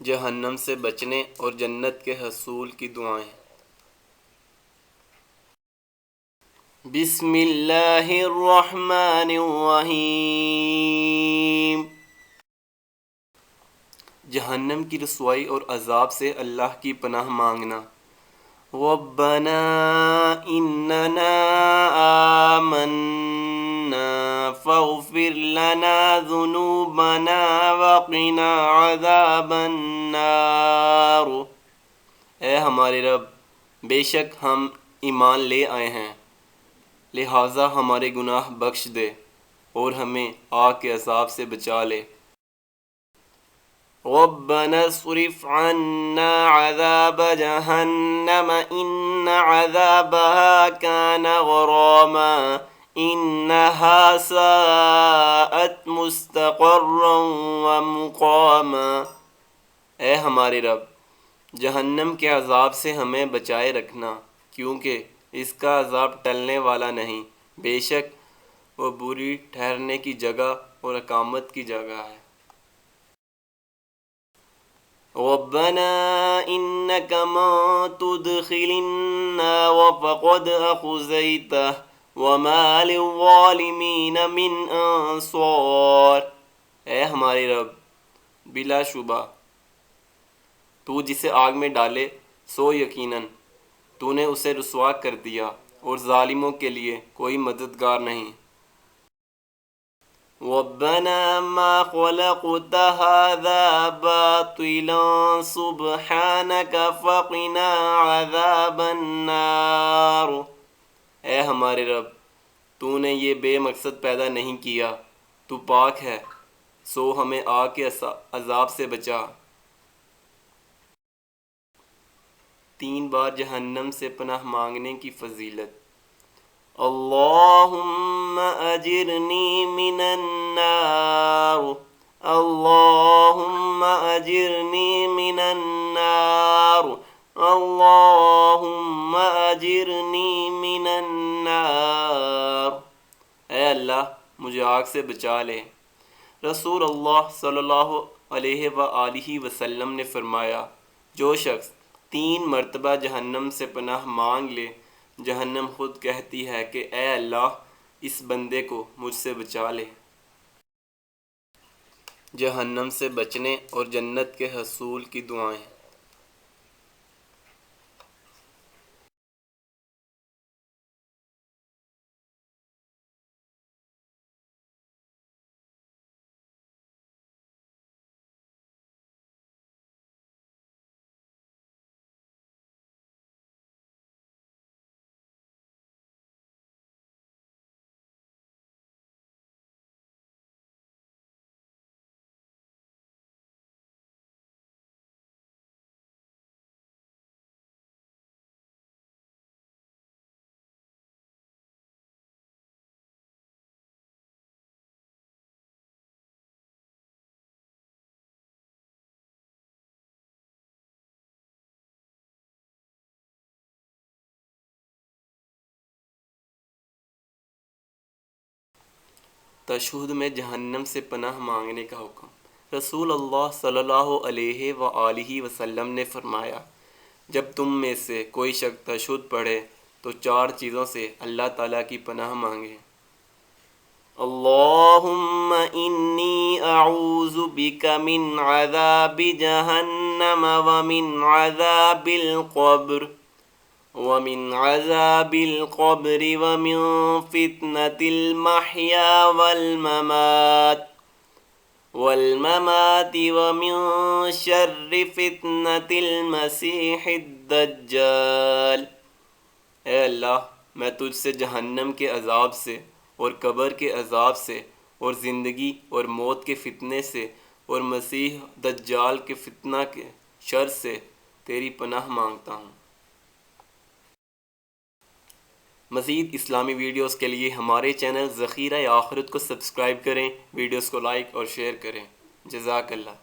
جہنم سے بچنے اور جنت کے حصول کی دعائیں۔ بسم اللہ الرحمن الرحیم۔ جہنم کی رسوائی اور عذاب سے اللہ کی پناہ مانگنا۔ ربنا اننا آمنا فاغفر لنا ذنوبنا وقنا عذاب النار۔ اے ہمارے رب، بے شک ہم ایمان لے آئے ہیں، لہٰذا ہمارے گناہ بخش دے اور ہمیں آگ کے عذاب سے بچا لے۔ ربنا اصرف عنا عذاب جہنم ان عذابها كان غراما انها ساءت مستقرا ومقاما۔ اے ہمارے رب، جہنم کے عذاب سے ہمیں بچائے رکھنا، کیونکہ اس کا عذاب ٹلنے والا نہیں، بے شک وہ بری ٹھہرنے کی جگہ اور اقامت کی جگہ ہے۔ ربنا انك من تدخل النار فقد اخزيته وما للظالمين من انصار۔ اے ہمارے رب، بلا شبہ تو جسے آگ میں ڈالے سو یقیناً تو نے اسے رسوا کر دیا اور ظالموں کے لیے کوئی مددگار نہیں۔ ربنا ما خلقت هذا باطلا سبحانك فقنا عذاب النار۔ اے ہمارے رب، تو نے یہ بے مقصد پیدا نہیں کیا، تو پاک ہے، سو ہمیں آگ کے عذاب سے بچا۔ 3 بار جہنم سے پناہ مانگنے کی فضیلت۔ اللہم اجرنی من النار، اللہم اجرنی من النار، اللہم اجرنی من النار۔ اے اللہ، مجھے آگ سے بچا لے۔ رسول اللہ صلی اللہ علیہ وآلہ وسلم نے فرمایا، جو شخص 3 مرتبہ جہنم سے پناہ مانگ لے، جہنم خود کہتی ہے کہ اے اللہ، اس بندے کو مجھ سے بچا لے۔ جہنم سے بچنے اور جنت کے حصول کی دعائیں۔ تشہد میں جہنم سے پناہ مانگنے کا حکم۔ رسول اللہ صلی اللہ علیہ وآلہ وسلم نے فرمایا، جب تم میں سے کوئی شخص تشہد پڑھے تو 4 چیزوں سے اللہ تعالیٰ کی پناہ مانگے۔ اللہم انی اعوذ بک من عذاب جہنم ومن عذاب القبر ومن عذاب القبر ومن فتنة المحيا والممات ومن شر فتنة المسیح الدجال۔ اے اللہ، میں تجھ سے جہنم کے عذاب سے اور قبر کے عذاب سے اور زندگی اور موت کے فتنے سے اور مسیح دجال کے فتنہ کے شر سے تیری پناہ مانگتا ہوں۔ مزید اسلامی ویڈیوز کے لیے ہمارے چینل ذخیرہ آخرت کو سبسکرائب کریں، ویڈیوز کو لائک اور شیئر کریں۔ جزاک اللہ۔